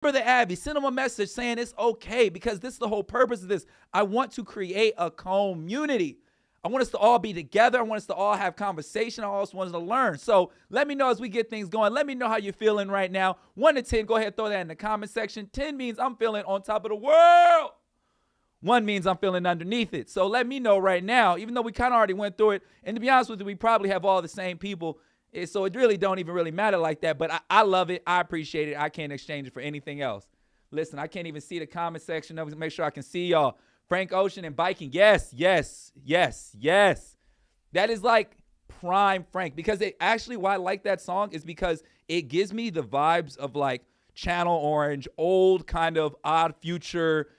Brother Abby, send them a message saying it's okay, because this is the whole purpose of this. I want to create a community. I want us to all be together. I want us to all have conversation. I also want us to learn. So let me know as we get things going. Let me know how you're feeling right now. 1 to 10, go ahead and throw that in the comment section. 10 means I'm feeling on top of the world. 1 means I'm feeling underneath it. So let me know right now, even though we kind of already went through it. And to be honest with you, we probably have all the same people. So it really don't even really matter like that. But I love it. I appreciate it. I can't exchange it for anything else. Listen, I can't even see the comment section. Let me make sure I can see y'all. Frank Ocean and biking. Yes, yes, yes, yes. That is like prime Frank. Because it actually, why I like that song is because it gives me the vibes of like Channel Orange, old kind of Odd Future,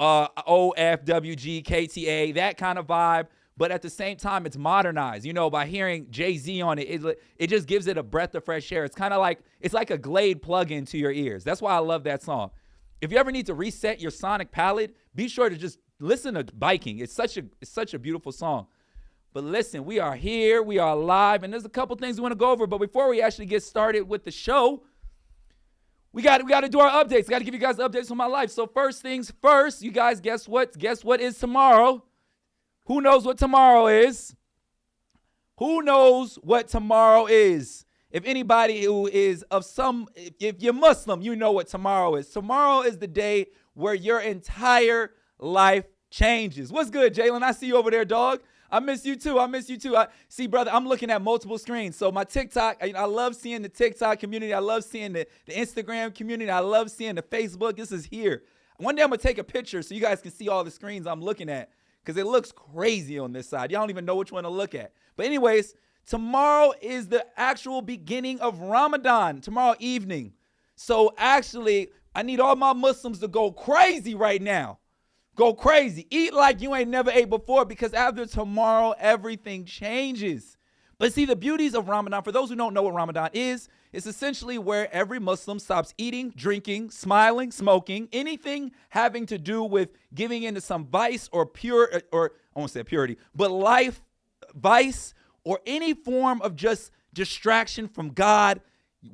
OFWG, KTA, that kind of vibe. But at the same time, it's modernized. You know, by hearing Jay-Z on it, it just gives it a breath of fresh air. It's kind of like, it's like a Glade plug-in to your ears. That's why I love that song. If you ever need to reset your sonic palette, be sure to just listen to Biking. It's such a beautiful song. But listen, we are here, we are live, and there's a couple things we want to go over. But before we actually get started with the show, we got to do our updates. Got to give you guys updates on my life. So first things first, you guys, guess what? Guess what is tomorrow? Who knows what tomorrow is? Who knows what tomorrow is? If anybody who is if you're Muslim, you know what tomorrow is. Tomorrow is the day where your entire life changes. What's good, Jalen? I see you over there, dog. I miss you too. See, brother, I'm looking at multiple screens. So my TikTok, I love seeing the TikTok community. I love seeing the Instagram community. I love seeing the Facebook. This is here. One day I'm going to take a picture so you guys can see all the screens I'm looking at, because it looks crazy on this side. Y'all don't even know which one to look at. But anyways, tomorrow is the actual beginning of Ramadan, tomorrow evening. So actually, I need all my Muslims to go crazy right now. Go crazy. Eat like you ain't never ate before, because after tomorrow, everything changes. But see, the beauties of Ramadan, for those who don't know what Ramadan is, it's essentially where every Muslim stops eating, drinking, smiling, smoking, anything having to do with giving into some vice or I won't say purity, but life, vice, or any form of just distraction from God.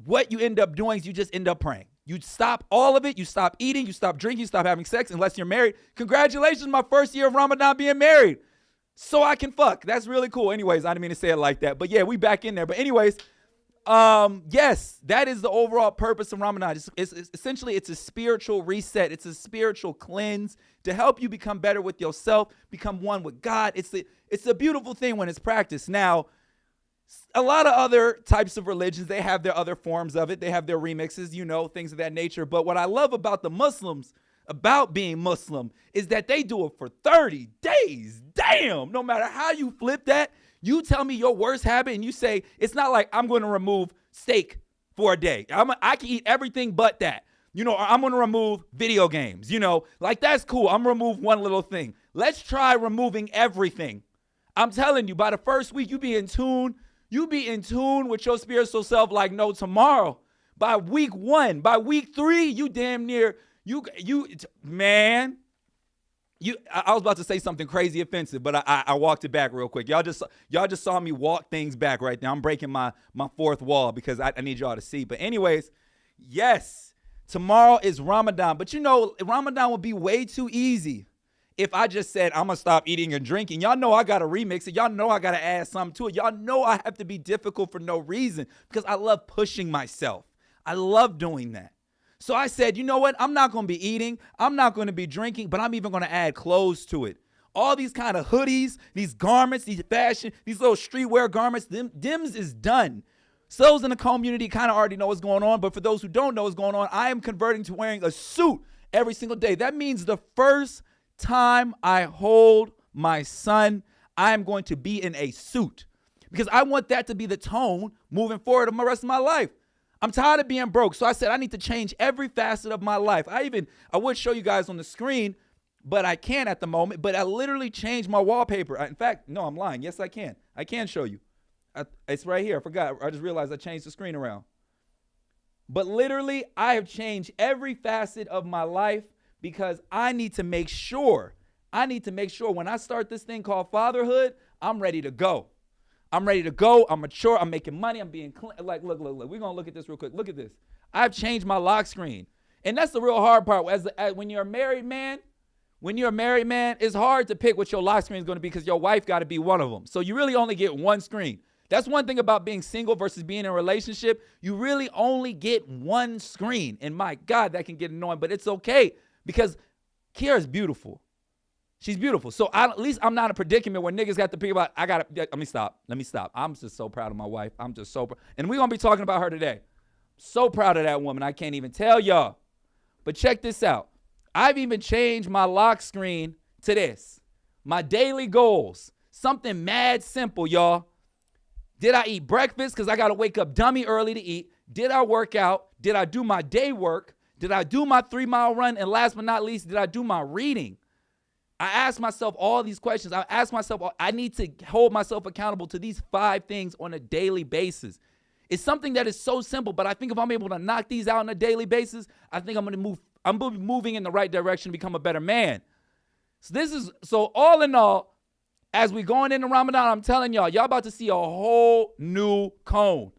What you end up doing is you just end up praying. You stop all of it. You stop eating. You stop drinking. You stop having sex unless you're married. Congratulations, my first year of Ramadan being married. So I can fuck. That's really cool. Anyways, I didn't mean to say it like that. But yeah, we back in there. But anyways, yes, that is the overall purpose of Ramadan. It's essentially, it's a spiritual reset. It's a spiritual cleanse to help you become better with yourself, become one with God. It's a beautiful thing when it's practiced. Now, a lot of other types of religions, they have their other forms of it. They have their remixes, things of that nature. But what I love about the Muslims, about being Muslim, is that they do it for 30 days. Damn, no matter how you flip that, you tell me your worst habit and you say, it's not like I'm going to remove steak for a day. I can eat everything but that. Or I'm going to remove video games, like that's cool. I'm going to remove one little thing. Let's try removing everything. I'm telling you, by the first week, you be in tune with your spiritual self like no tomorrow. By week 1, by week 3, you damn near, man. I was about to say something crazy offensive, but I walked it back real quick. Y'all just saw me walk things back right now. I'm breaking my fourth wall because I need y'all to see. But anyways, yes, tomorrow is Ramadan. But Ramadan would be way too easy if I just said I'm going to stop eating and drinking. Y'all know I got to remix it. Y'all know I got to add something to it. Y'all know I have to be difficult for no reason because I love pushing myself. I love doing that. So I said, you know what? I'm not going to be eating. I'm not going to be drinking, but I'm even going to add clothes to it. All these kind of hoodies, these garments, these fashion, these little streetwear garments, Dims is done. So those in the community kind of already know what's going on. But for those who don't know what's going on, I am converting to wearing a suit every single day. That means the first time I hold my son, I am going to be in a suit because I want that to be the tone moving forward of the rest of my life. I'm tired of being broke. So I said I need to change every facet of my life. I would show you guys on the screen, but I can't at the moment. But I literally changed my wallpaper. In fact, no, I'm lying. Yes, I can. I can show you. It's right here. I forgot. I just realized I changed the screen around. But literally, I have changed every facet of my life because I need to make sure when I start this thing called fatherhood, I'm ready to go. I'm mature. I'm making money. I'm being clean. Like, look. We're going to look at this real quick. Look at this. I've changed my lock screen. And that's the real hard part. When you're a married man, it's hard to pick what your lock screen is going to be because your wife got to be one of them. So you really only get one screen. That's one thing about being single versus being in a relationship. You really only get one screen. And my God, that can get annoying, but it's okay because Kiara's beautiful. She's beautiful. So at least I'm not in a predicament where niggas got to pick about, let me stop. I'm just so proud of my wife. I'm just so proud. And we're going to be talking about her today. So proud of that woman. I can't even tell y'all. But check this out. I've even changed my lock screen to this. My daily goals. Something mad simple, y'all. Did I eat breakfast? Because I got to wake up dummy early to eat. Did I work out? Did I do my day work? Did I do my 3-mile run? And last but not least, did I do my reading? I ask myself all these questions. I ask myself, I need to hold myself accountable to these 5 things on a daily basis. It's something that is so simple, but I think if I'm able to knock these out on a daily basis, I think I'm going to be moving in the right direction to become a better man. So all in all, as we going into Ramadan, I'm telling y'all about to see a whole new cone.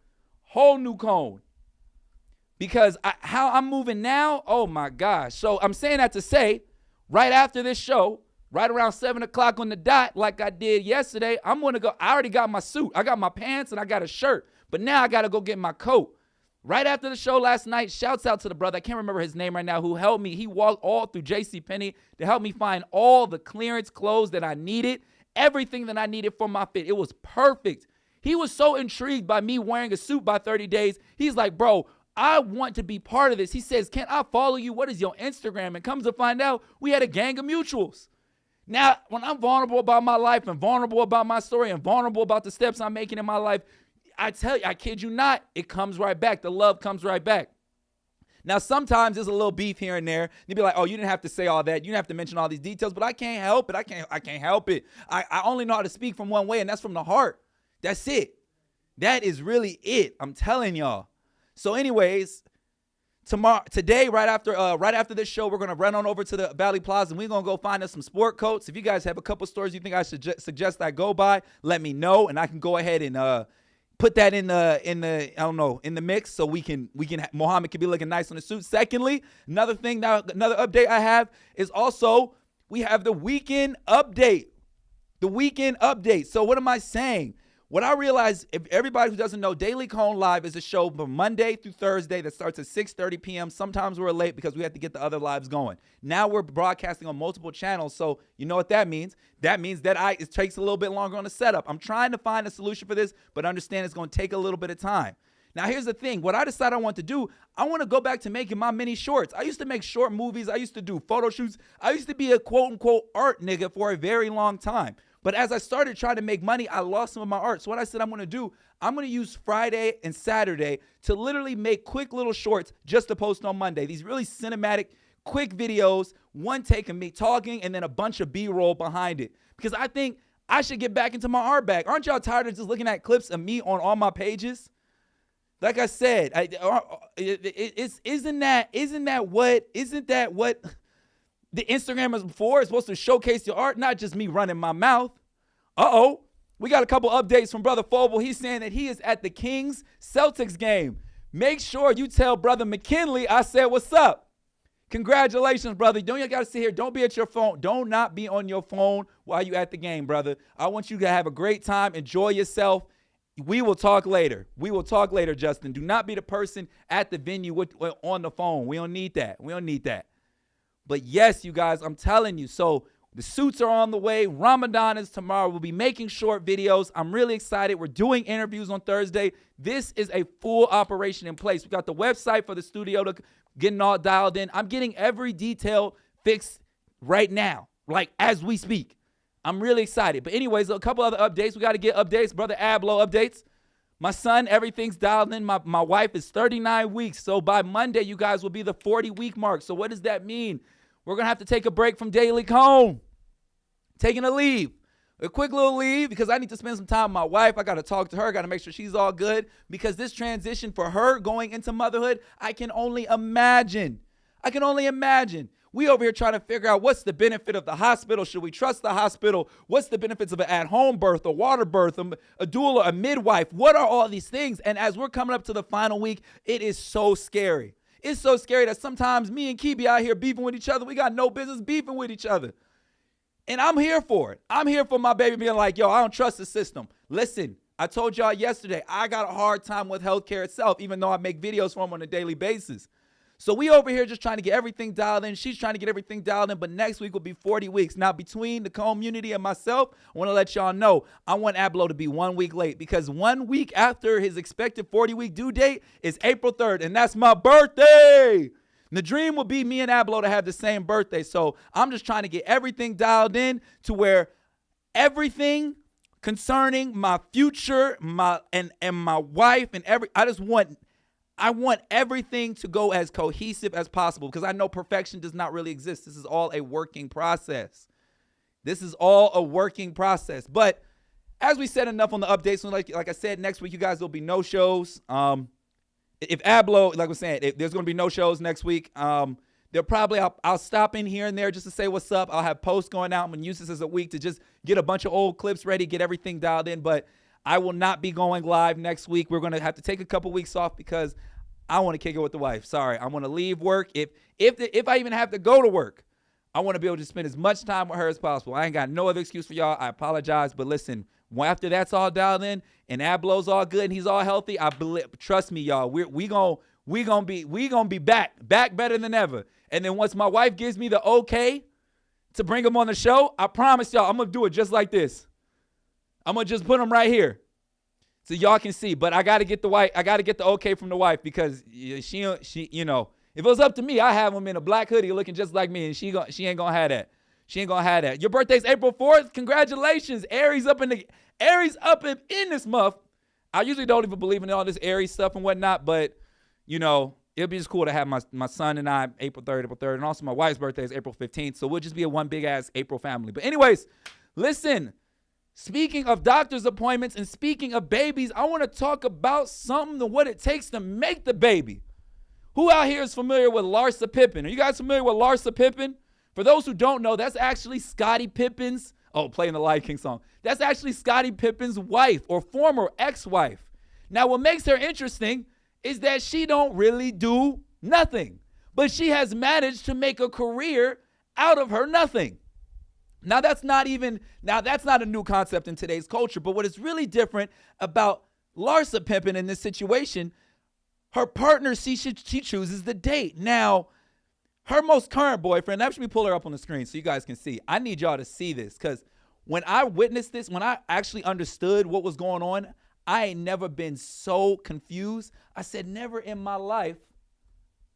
Because how I'm moving now, oh my gosh. So I'm saying that to say, right after this show, right around 7 o'clock on the dot, like I did yesterday, I'm going to go. I already got my suit. I got my pants and I got a shirt. But now I got to go get my coat. Right after the show last night, shouts out to the brother, I can't remember his name right now, who helped me. He walked all through JCPenney to help me find all the clearance clothes that I needed, everything that I needed for my fit. It was perfect. He was so intrigued by me wearing a suit by 30 days. He's like, bro, I want to be part of this. He says, can I follow you? What is your Instagram? And comes to find out, we had a gang of mutuals. Now, when I'm vulnerable about my life and vulnerable about my story and vulnerable about the steps I'm making in my life, I tell you, I kid you not, it comes right back. The love comes right back. Now, sometimes there's a little beef here and there. You'd be like, oh, you didn't have to say all that. You didn't have to mention all these details, but I can't help it. I can't help it. I only know how to speak from one way, and that's from the heart. That's it. That is really it. I'm telling y'all. So anyways, today, right after this show, we're going to run on over to the Valley Plaza, and we're going to go find us some sport coats. If you guys have a couple stores you think I should suggest I go by, let me know, and I can go ahead and put that in the mix so we can Muhammad can be looking nice on the suit. Secondly, another update I have is also we have the weekend update. So what am I saying? What I realized, if everybody who doesn't know, Daily Cone Live is a show from Monday through Thursday that starts at 6:30 p.m. Sometimes we're late because we have to get the other lives going. Now we're broadcasting on multiple channels, so you know what that means. That means that it takes a little bit longer on the setup. I'm trying to find a solution for this, but understand it's going to take a little bit of time. Now, here's the thing. What I decided I want to do, I want to go back to making my mini shorts. I used to make short movies. I used to do photo shoots. I used to be a quote-unquote art nigga for a very long time. But as I started trying to make money, I lost some of my art. So what I said I'm going to do, I'm going to use Friday and Saturday to literally make quick little shorts just to post on Monday. These really cinematic, quick videos, one take of me talking and then a bunch of B-roll behind it. Because I think I should get back into my art bag. Aren't y'all tired of just looking at clips of me on all my pages? Like I said, isn't that what the Instagram is for? It's supposed to showcase your art, not just me running my mouth. We got a couple updates from Brother Foble. He's saying that he is at the Kings Celtics game. Make sure you tell Brother McKinley I said what's up. Congratulations, brother. Don't you got to sit here. Don't be at your phone. Don't not be on your phone while you at the game, brother. I want you to have a great time. Enjoy yourself. We will talk later. Justin. Do not be the person at the venue on the phone. We don't need that. But yes, you guys, I'm telling you. So the suits are on the way. Ramadan is tomorrow. We'll be making short videos. I'm really excited. We're doing interviews on Thursday. This is a full operation in place. We got the website for the studio getting all dialed in. I'm getting every detail fixed right now, like as we speak. I'm really excited. But anyways, a couple other updates. We got to get updates. Brother Ablo updates. My son, everything's dialed in. My wife is 39 weeks. So by Monday, you guys will be the 40-week mark. So what does that mean? We're going to have to take a break from Daily Cone. Taking a leave. A quick little leave because I need to spend some time with my wife. I got to talk to her. I got to make sure she's all good because this transition for her going into motherhood, I can only imagine. We over here trying to figure out what's the benefit of the hospital. Should we trust the hospital? What's the benefits of an at-home birth, a water birth, a doula, a midwife? What are all these things? And as we're coming up to the final week, it is so scary. It's so scary that sometimes me and Key be out here beefing with each other. We got no business beefing with each other. And I'm here for it. I'm here for my baby being like, yo, I don't trust the system. Listen, I told y'all yesterday, I got a hard time with healthcare itself, even though I make videos for them on a daily basis. So we over here just trying to get everything dialed in. She's trying to get everything dialed in, but next week will be 40 weeks. Now, between the community and myself, I want to let y'all know, I want Ablo to be 1 week late because 1 week after his expected 40-week due date is April 3rd, and that's my birthday. And the dream would be me and Ablo to have the same birthday. So I'm just trying to get everything dialed in to where everything concerning my future, my wife, and I want everything to go as cohesive as possible because I know perfection does not really exist. This is all a working process. But as we said enough on the updates, so like I said, next week you guys will be no shows. If Ablo, like I was saying, if there's going to be no shows next week, they'll probably, I'll stop in here and there just to say what's up. I'll have posts going out. I'm going to use this as a week to just get a bunch of old clips ready, get everything dialed in. But I will not be going live next week. We're going to have to take a couple weeks off because I want to kick it with the wife. Sorry, I want to leave work. If I even have to go to work, I want to be able to spend as much time with her as possible. I ain't got no other excuse for y'all. I apologize. But listen, after that's all dialed in and Ablo's all good and he's all healthy, I believe, trust me, y'all, we gonna be back better than ever. And then once my wife gives me the okay to bring him on the show, I promise y'all, I'm gonna do it just like this. I'm gonna just put him right here so y'all can see. But I gotta get the okay from the wife because she you know, if it was up to me, I have him in a black hoodie looking just like me, and she ain't gonna have that. She ain't gonna have that. Your birthday's April 4th. Congratulations. Aries up in this month. I usually don't even believe in all this Aries stuff and whatnot, but you know, it'll be just cool to have my son and I April 3rd, and also my wife's birthday is April 15th. So we'll just be a one big ass April family. But anyways, listen, speaking of doctor's appointments and speaking of babies, I want to talk about something and what it takes to make the baby. Who out here is familiar with Larsa Pippen? Are you guys familiar with Larsa Pippen? For those who don't know, that's actually Scottie Pippen's, playing the Lion King song. That's actually Scottie Pippen's wife or former ex-wife. Now, what makes her interesting is that she don't really do nothing, but she has managed to make a career out of her nothing. Now, that's not a new concept in today's culture, but what is really different about Larsa Pippen in this situation, her partner, she chooses the date. Now, her most current boyfriend, let me pull her up on the screen so you guys can see. I need y'all to see this because when I witnessed this, when I actually understood what was going on, I ain't never been so confused. I said, never in my life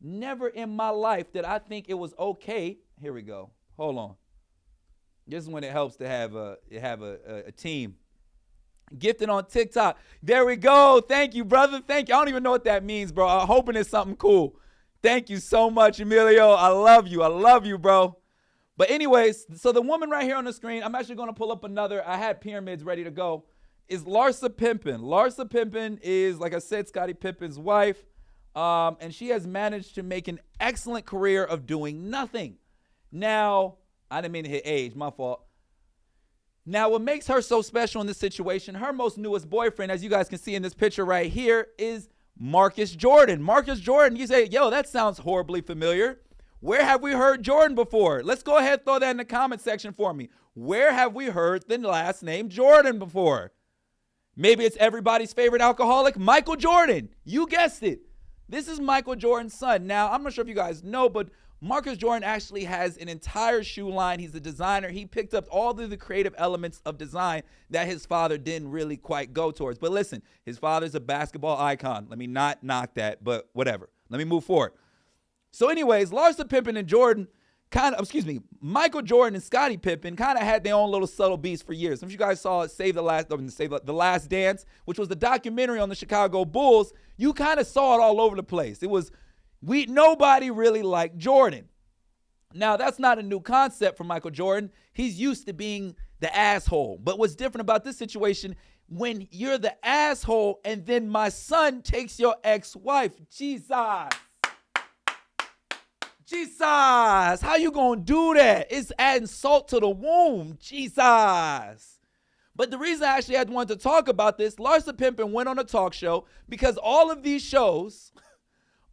did I think it was okay. Here we go. Hold on. This is when it helps to have a team. Gifted on TikTok. There we go. Thank you, brother. Thank you. I don't even know what that means, bro. I'm hoping it's something cool. Thank you so much, Emilio. I love you, bro. But anyways, so the woman right here on the screen, I'm actually going to pull up another. I had pyramids ready to go. Is Larsa Pippen. Larsa Pippen is, like I said, Scottie Pippen's wife. And she has managed to make an excellent career of doing nothing. Now, I didn't mean to hit age. My fault. Now, what makes her so special in this situation, her most newest boyfriend, as you guys can see in this picture right here, is Marcus Jordan. Marcus Jordan, you say, yo, that sounds horribly familiar. Where have we heard Jordan before? Let's go ahead and throw that in the comment section for me. Where have we heard the last name Jordan before? Maybe it's everybody's favorite alcoholic, Michael Jordan. You guessed it. This is Michael Jordan's son. Now, I'm not sure if you guys know, but Marcus Jordan actually has an entire shoe line. He's a designer. He picked up all of the creative elements of design that his father didn't really quite go towards. But listen, his father's a basketball icon. Let me not knock that, but whatever. Let me move forward. So anyways, Larsa Pippen and Michael Jordan and Scottie Pippen kind of had their own little subtle beats for years. If you guys saw The Last Dance, which was the documentary on the Chicago Bulls, you kind of saw it all over the place. Nobody really liked Jordan. Now, that's not a new concept for Michael Jordan. He's used to being the asshole. But what's different about this situation, when you're the asshole and then my son takes your ex-wife, Jesus, how you gonna do that? It's adding salt to the wound, Jesus. But the reason I actually wanted to talk about this, Larsa Pippen went on a talk show because all of these shows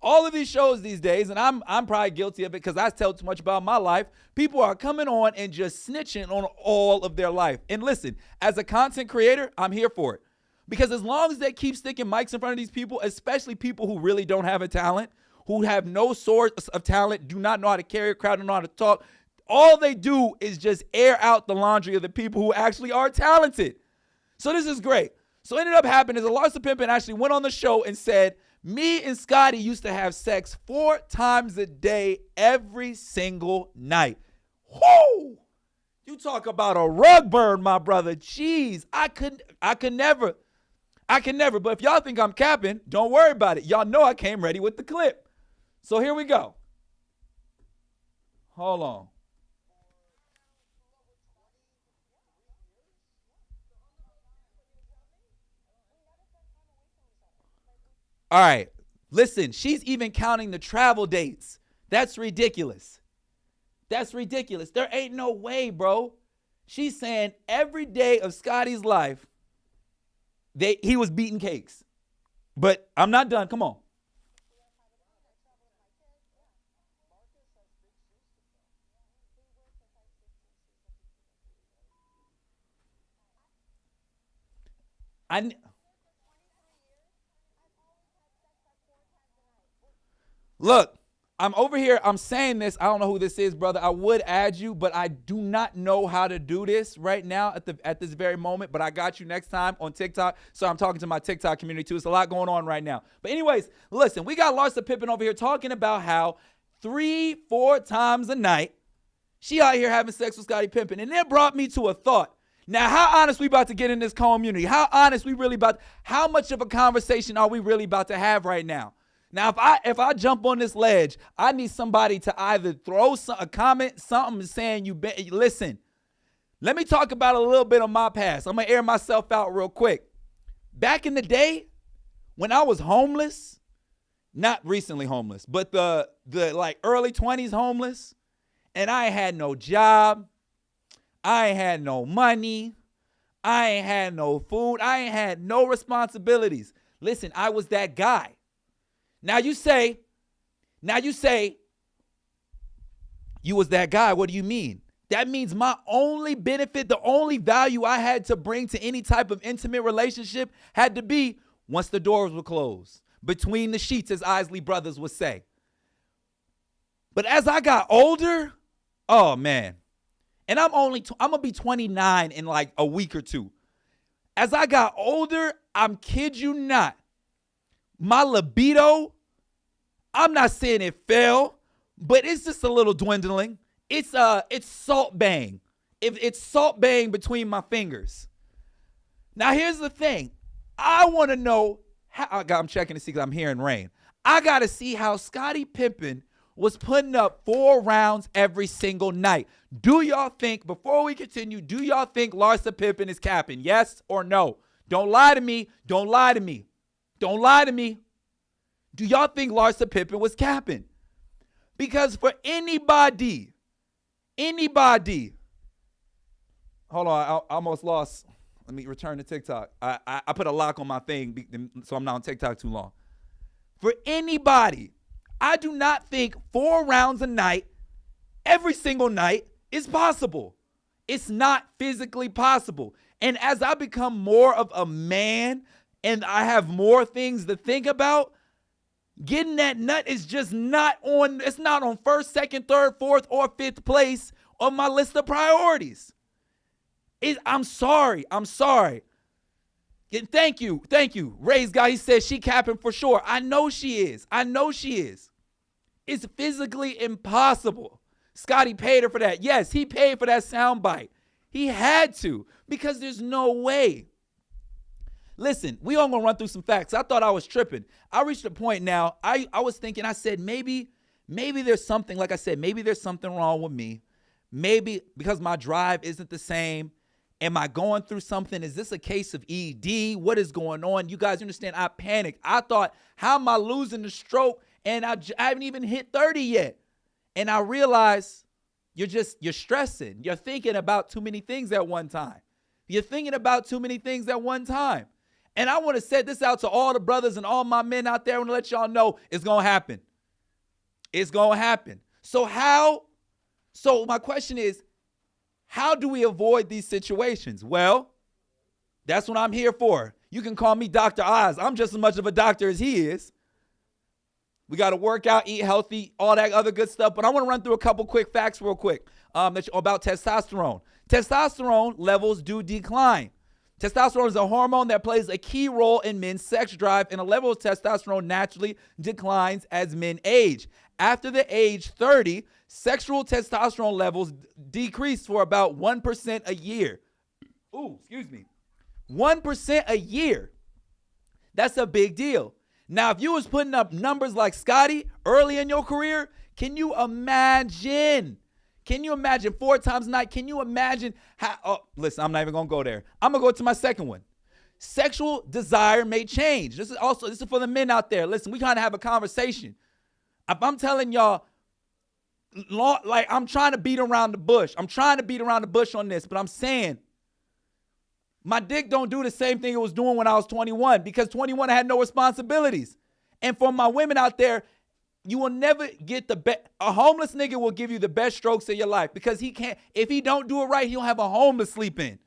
All of these shows these days, and I'm probably guilty of it because I tell too much about my life. People are coming on and just snitching on all of their life. And listen, as a content creator, I'm here for it. Because as long as they keep sticking mics in front of these people, especially people who really don't have a talent, who have no source of talent, do not know how to carry a crowd, don't know how to talk, all they do is just air out the laundry of the people who actually are talented. So this is great. So what ended up happening is Larsa Pimpin actually went on the show and said, me and Scotty used to have sex 4 times a day every single night. Whoo! You talk about a rug burn, my brother. Jeez, I could never. But if y'all think I'm capping, don't worry about it. Y'all know I came ready with the clip. So here we go. Hold on. All right, listen, she's even counting the travel dates. That's ridiculous. That's ridiculous. There ain't no way, bro. She's saying every day of Scotty's life, he was beating cakes. But I'm not done. Come on. Look, I'm over here. I'm saying this. I don't know who this is, brother. I would add you, but I do not know how to do this right now at this very moment. But I got you next time on TikTok. So I'm talking to my TikTok community too. It's a lot going on right now. But anyways, listen, we got Larsa Pimpin over here talking about how 3-4 times a night she out here having sex with Scottie Pimpin. And it brought me to a thought. Now, how honest we about to get in this community? How honest we really about? How much of a conversation are we really about to have right now? Now, if I jump on this ledge, I need somebody to either throw a comment, something saying listen, let me talk about a little bit of my past. I'm going to air myself out real quick. Back in the day, when I was homeless, not recently homeless, but the like early 20s homeless, and I had no job, I ain't had no money, I ain't had no food, I ain't had no responsibilities. Listen, I was that guy. Now you say, you was that guy. What do you mean? That means my only benefit, the only value I had to bring to any type of intimate relationship had to be once the doors were closed, between the sheets, as Isley Brothers would say. But as I got older, oh man, and I'm going to be 29 in like a week or two. As I got older, I'm kid you not, my libido, I'm not saying it fell, but it's just a little dwindling. It's salt bang. It's salt bang between my fingers. Now here's the thing. I want to know how. I'm checking to see because I'm hearing rain. I got to see how Scottie Pimpin was putting up 4 rounds every single night. Do y'all think, before we continue, do y'all think Larsa Pimpin is capping? Yes or no? Don't lie to me. Don't lie to me. Don't lie to me. Do y'all think Larsa Pimpin was capping? Because for anybody, hold on, I almost lost. Let me return to TikTok. I put a lock on my thing so I'm not on TikTok too long. For anybody, I do not think 4 rounds a night, every single night, is possible. It's not physically possible. And as I become more of a man and I have more things to think about, getting that nut is just not on, it's not on first, second, third, fourth, or fifth place on my list of priorities. I'm sorry. And thank you. Ray's guy, he says she capping for sure. I know she is. It's physically impossible. Scotty paid her for that. Yes, he paid for that soundbite. He had to, because there's no way. Listen, we all gonna run through some facts. I thought I was tripping. I reached a point now, I was thinking, I said, maybe there's something, like I said, maybe there's something wrong with me. Maybe because my drive isn't the same. Am I going through something? Is this a case of ED? What is going on? You guys understand, I panicked. I thought, how am I losing the stroke? And I haven't even hit 30 yet. And I realized you're stressing. You're thinking about too many things at one time. And I want to set this out to all the brothers and all my men out there. I want to let y'all know it's going to happen. It's going to happen. So my question is, how do we avoid these situations? Well, that's what I'm here for. You can call me Dr. Oz. I'm just as much of a doctor as he is. We got to work out, eat healthy, all that other good stuff. But I want to run through a couple quick facts real quick about testosterone. Testosterone levels do decline. Testosterone is a hormone that plays a key role in men's sex drive, and a level of testosterone naturally declines as men age. After the age 30, sexual testosterone levels decrease for about 1% a year. 1% a year. That's a big deal. Now, if you was putting up numbers like Scotty early in your career, can you imagine 4 times a night? Can you imagine how, listen, I'm not even going to go there. I'm going to go to my second one. Sexual desire may change. This is for the men out there. Listen, we kind of have a conversation. If I'm telling y'all, like I'm trying to beat around the bush. I'm trying to beat around the bush on this, but I'm saying my dick don't do the same thing it was doing when I was 21, because 21 I had no responsibilities. And for my women out there, you will never get the best. A homeless nigga will give you the best strokes of your life, because he can't, if he don't do it right, he don't have a home to sleep in.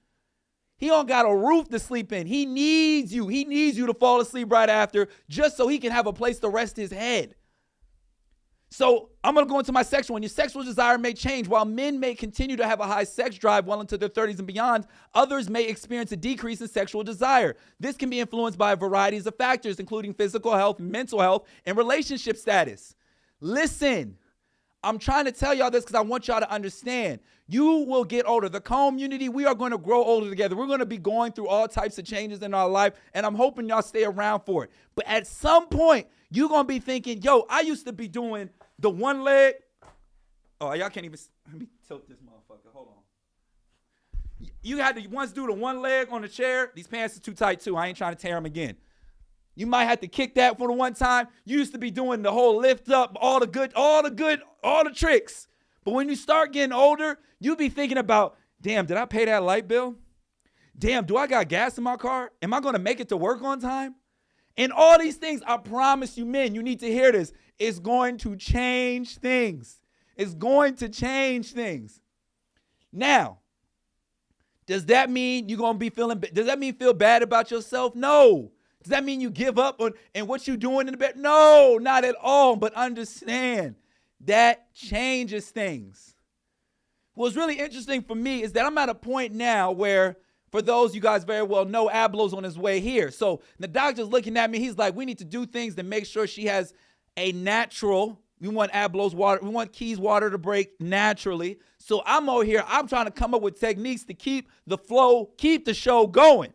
He don't got a roof to sleep in. He needs you. He needs you to fall asleep right after, just so he can have a place to rest his head. So I'm going to go into my sexual one. Your sexual desire may change. While men may continue to have a high sex drive well into their 30s and beyond, others may experience a decrease in sexual desire. This can be influenced by varieties of factors, including physical health, mental health, and relationship status. Listen, I'm trying to tell y'all this because I want y'all to understand. You will get older. The community, we are going to grow older together. We're going to be going through all types of changes in our life, and I'm hoping y'all stay around for it. But at some point, you're going to be thinking, yo, I used to be doing the one leg. Oh, y'all can't even. Let me tilt this motherfucker. Hold on. You had to once do the one leg on the chair. These pants are too tight, too. I ain't trying to tear them again. You might have to kick that for the one time. You used to be doing the whole lift up, all the tricks. But when you start getting older, you be thinking about, damn, did I pay that light bill? Damn, do I got gas in my car? Am I going to make it to work on time? And all these things, I promise you, men, you need to hear this. It's going to change things. It's going to change things. Now, does that mean you're going to be does that mean feel bad about yourself? No. Does that mean you give up on and what you're doing in the bed? No, not at all. But understand that changes things. What's really interesting for me is that I'm at a point now where, for those you guys very well know, Ablo's on his way here. So the doctor's looking at me. He's like, we need to do things to make sure she has a natural. We want Ablo's water. We want Key's water to break naturally. So I'm over here. I'm trying to come up with techniques to keep the flow, keep the show going.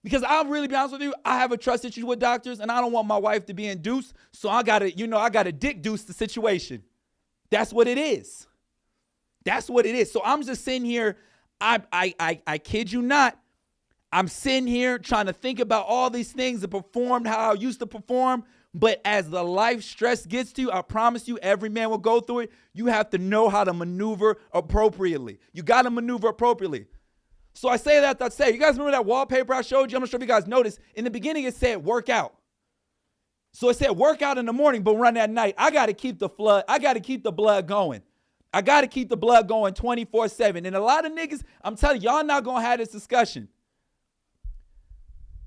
Because I'll really be honest with you, I have a trust issue with doctors, and I don't want my wife to be induced. So I got to dick deuce the situation. That's what it is. That's what it is. So I'm just sitting here. I kid you not. I'm sitting here trying to think about all these things and perform how I used to perform. But as the life stress gets to you, I promise you, every man will go through it. You have to know how to maneuver appropriately. You got to maneuver appropriately. So I say that to say, you guys remember that wallpaper I showed you? I'm not sure if you guys noticed. In the beginning, it said workout. So it said workout in the morning, but run at night. I got to keep the blood. I got to keep the blood going. I got to keep the blood going 24/7. And a lot of niggas, I'm telling you, y'all not going to have this discussion.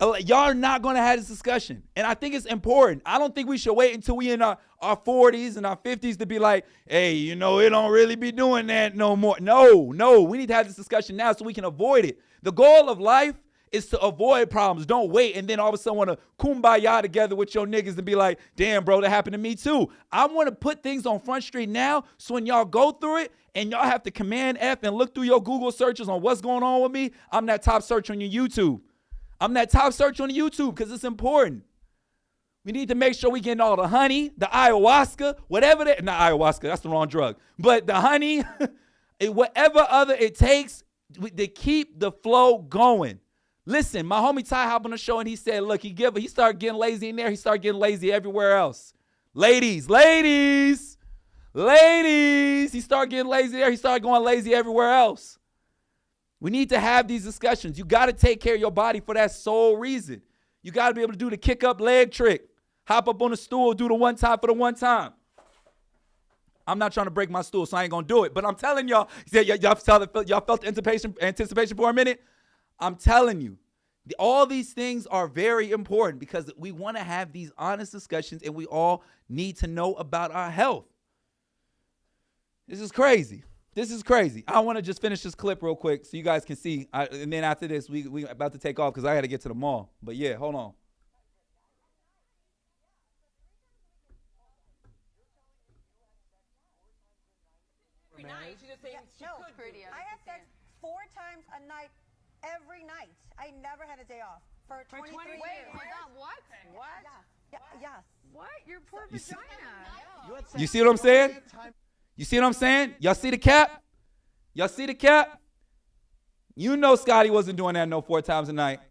Y'all are not going to have this discussion. And I think it's important. I don't think we should wait until we in our 40s and our 50s to be like, hey, it don't really be doing that no more. No, we need to have this discussion now so we can avoid it. The goal of life is to avoid problems. Don't wait and then all of a sudden want to kumbaya together with your niggas and be like, damn, bro, that happened to me too. I want to put things on Front Street now so when y'all go through it and y'all have to Command F and look through your Google searches on what's going on with me, I'm that top search on your YouTube. I'm that top search on YouTube because it's important. We need to make sure we getting all the honey, the ayahuasca, whatever that, not ayahuasca, that's the wrong drug, but the honey, whatever other it takes to keep the flow going. Listen, my homie Ty hopped on the show and he said, look, he started getting lazy in there. He started getting lazy everywhere else. Ladies. He started getting lazy there. He started going lazy everywhere else. We need to have these discussions. You got to take care of your body for that sole reason. You got to be able to do the kick up leg trick. Hop up on the stool, do the one time for the one time. I'm not trying to break my stool, so I ain't going to do it. But I'm telling y'all, y'all felt the anticipation for a minute? I'm telling you, all these things are very important because we want to have these honest discussions and we all need to know about our health. This is crazy. This is crazy. I want to just finish this clip real quick so you guys can see. And then after this, we about to take off because I got to get to the mall. But yeah, hold on. Night. She's just saying she could pretty. I have sex 4 times a night, every night. I never had a day off for 23 years. Wait, hold on. What? Yeah. Yes. What? Your poor vagina. You see what I'm saying? You see what I'm saying? Y'all see the cap? Y'all see the cap? You know Scotty wasn't doing that no 4 times a night.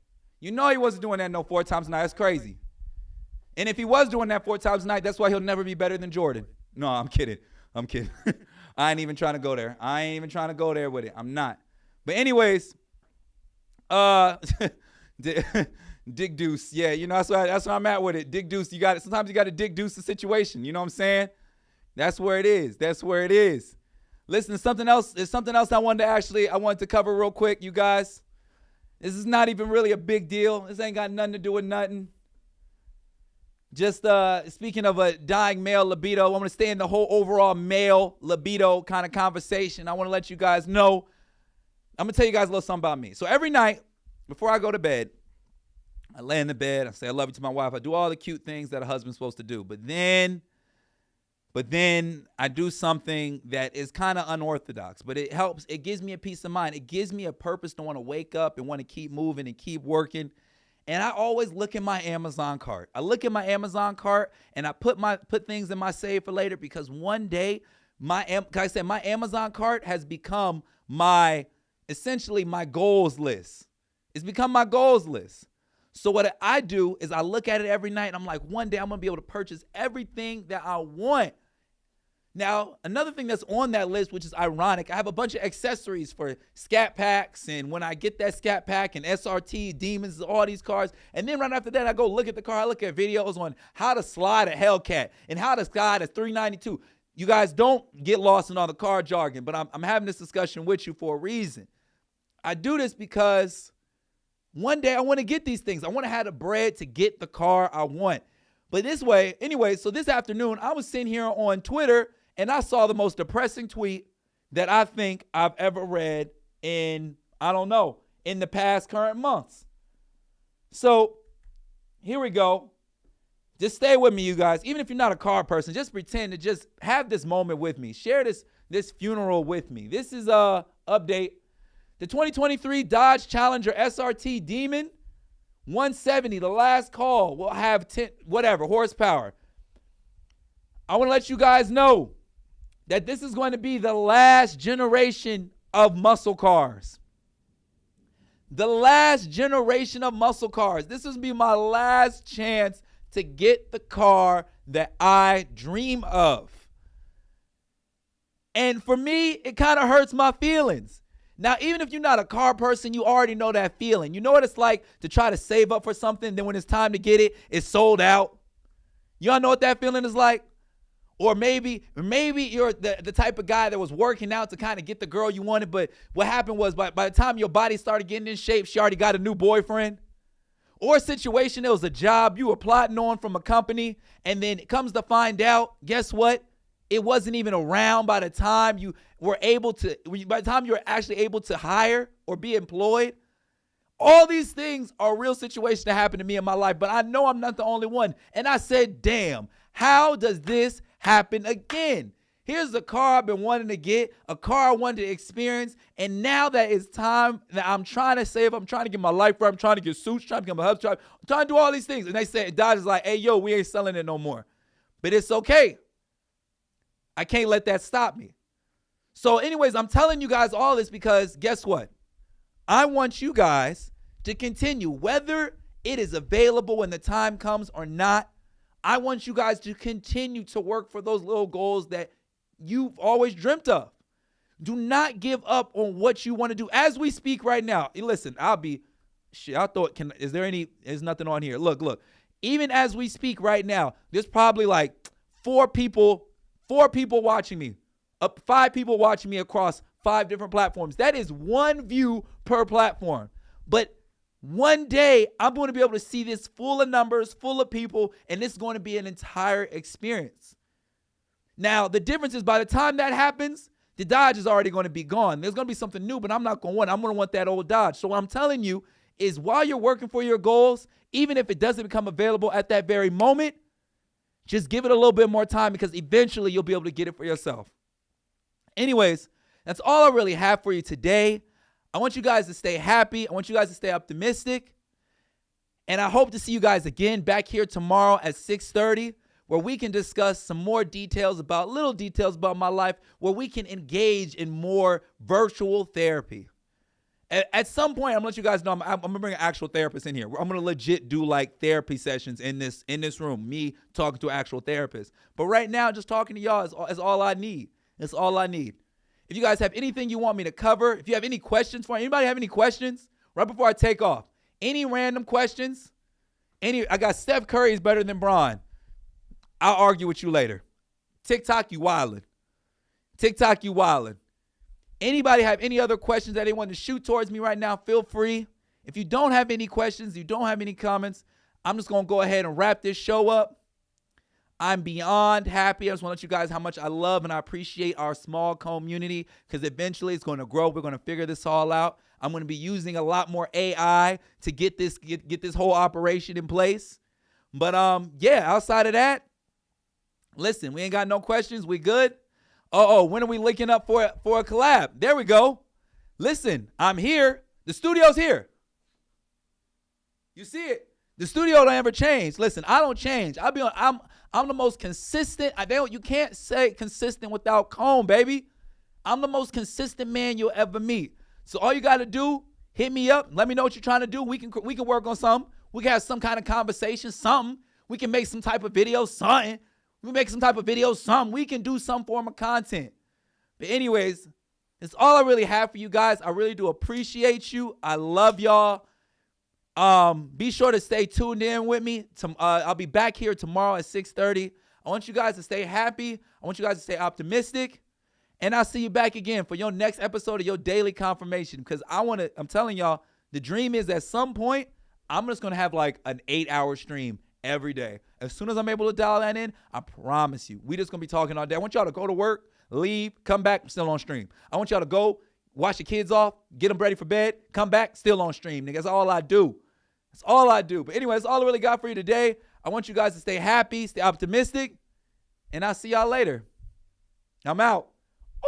You know he wasn't doing that no 4 times a night. That's crazy. And if he was doing that 4 times a night, that's why he'll never be better than Jordan. No, I'm kidding. I'm kidding. I ain't even trying to go there. I ain't even trying to go there with it. I'm not. But anyways, Dick Deuce. Yeah, you know, that's where I'm at with it. Dick Deuce, sometimes you got to Dick Deuce the situation. You know what I'm saying? That's where it is. That's where it is. Listen, there's something else I wanted to cover real quick, you guys. This is not even really a big deal. This ain't got nothing to do with nothing. Just speaking of a dying male libido, I want to stay in the whole overall male libido kind of conversation. I want to let you guys know, I'm going to tell you guys a little something about me. So every night before I go to bed, I lay in the bed, I say I love you to my wife. I do all the cute things that a husband's supposed to do. But then I do something that is kind of unorthodox, but it helps. It gives me a peace of mind. It gives me a purpose to want to wake up and want to keep moving and keep working. And I always look at my Amazon cart. I look at my Amazon cart and I put things in my save for later because one day, my Amazon cart has become essentially my goals list. It's become my goals list. So what I do is I look at it every night and I'm like, one day I'm going to be able to purchase everything that I want. Now, another thing that's on that list, which is ironic, I have a bunch of accessories for Scat Packs, and when I get that Scat Pack and SRT, Demons, all these cars, and then right after that, I go look at the car, I look at videos on how to slide a Hellcat and how to slide a 392. You guys don't get lost in all the car jargon, but I'm having this discussion with you for a reason. I do this because one day I want to get these things. I want to have the bread to get the car I want. But this way, anyway, so this afternoon, I was sitting here on Twitter, and I saw the most depressing tweet that I think I've ever read in the past current months. So here we go. Just stay with me, you guys. Even if you're not a car person, just pretend to just have this moment with me. Share this funeral with me. This is a update. The 2023 Dodge Challenger SRT Demon 170, the last call, will have 10 horsepower. I want to let you guys know that this is going to be the last generation of muscle cars. The last generation of muscle cars. This will be my last chance to get the car that I dream of. And for me, it kind of hurts my feelings. Now, even if you're not a car person, you already know that feeling. You know what it's like to try to save up for something, then when it's time to get it, it's sold out. Y'all know what that feeling is like? Or maybe you're the type of guy that was working out to kind of get the girl you wanted, but what happened was by the time your body started getting in shape, she already got a new boyfriend. Or a situation, it was a job you were plotting on from a company, and then it comes to find out, guess what? It wasn't even around by the time you were actually able to hire or be employed. All these things are real situations that happened to me in my life, but I know I'm not the only one. And I said, damn, how does this happen again? Here's a car I've been wanting to get, a car I wanted to experience, and now that it's time that I'm trying to save, I'm trying to get my life right, I'm trying to get suits, trying to get my husband, I'm trying to do all these things. And they say, Dodge is like, hey, yo, we ain't selling it no more. But it's okay. I can't let that stop me. So anyways, I'm telling you guys all this because guess what? I want you guys to continue, whether it is available when the time comes or not. I want you guys to continue to work for those little goals that you've always dreamt of. Do not give up on what you want to do. As we speak right now, listen, I'll be Shit, I thought, there's nothing on here. Look. Even as we speak right now, there's probably like four people watching me. 5 people watching me across 5 different platforms. That is 1 view per platform. But one day, I'm going to be able to see this full of numbers, full of people, and it's going to be an entire experience. Now, the difference is by the time that happens, the Dodge is already going to be gone. There's going to be something new, but I'm not going to want. I'm going to want that old Dodge. So what I'm telling you is while you're working for your goals, even if it doesn't become available at that very moment, just give it a little bit more time because eventually you'll be able to get it for yourself. Anyways, that's all I really have for you today. I want you guys to stay happy. I want you guys to stay optimistic. And I hope to see you guys again back here tomorrow at 6:30, where we can discuss some more little details about my life, where we can engage in more virtual therapy. At some point, I'm going to let you guys know I'm going to bring an actual therapist in here. I'm going to legit do like therapy sessions in this room, me talking to an actual therapist. But right now, just talking to y'all is all I need. It's all I need. If you guys have anything you want me to cover, if you have any questions for me, anybody have any questions right before I take off? Any random questions? I got Steph Curry is better than Bron. I'll argue with you later. TikTok, you wildin'. Anybody have any other questions that they want to shoot towards me right now, feel free. If you don't have any questions, you don't have any comments, I'm just going to go ahead and wrap this show up. I'm beyond happy. I just want to let you guys how much I love and I appreciate our small community because eventually it's going to grow. We're going to figure this all out. I'm going to be using a lot more AI to get this whole operation in place. But yeah, outside of that, listen, we ain't got no questions. We good? When are we linking up for a collab? There we go. Listen, I'm here. The studio's here. You see it. The studio don't ever change. Listen, I don't change. I'm the most consistent. You can't say consistent without Cone, baby. I'm the most consistent man you'll ever meet. So all you got to do, hit me up. Let me know what you're trying to do. We can work on something. We can have some kind of conversation, something. We can make some type of video, something. We make some type of video, something. We can do some form of content. But anyways, that's all I really have for you guys. I really do appreciate you. I love y'all. Be sure to stay tuned in with me. I'll be back here tomorrow at 6:30. I want you guys to stay happy. I want you guys to stay optimistic. And I'll see you back again for your next episode of your Daily Confirmation. Because I'm telling y'all, the dream is at some point, I'm just going to have like an 8-hour stream every day. As soon as I'm able to dial that in, I promise you, we just going to be talking all day. I want y'all to go to work, leave, come back, I'm still on stream. I want y'all to go, wash your kids off, get them ready for bed, come back, still on stream. Nigga, that's all I do. That's all I do. But anyway, that's all I really got for you today. I want you guys to stay happy, stay optimistic, and I'll see y'all later. I'm out.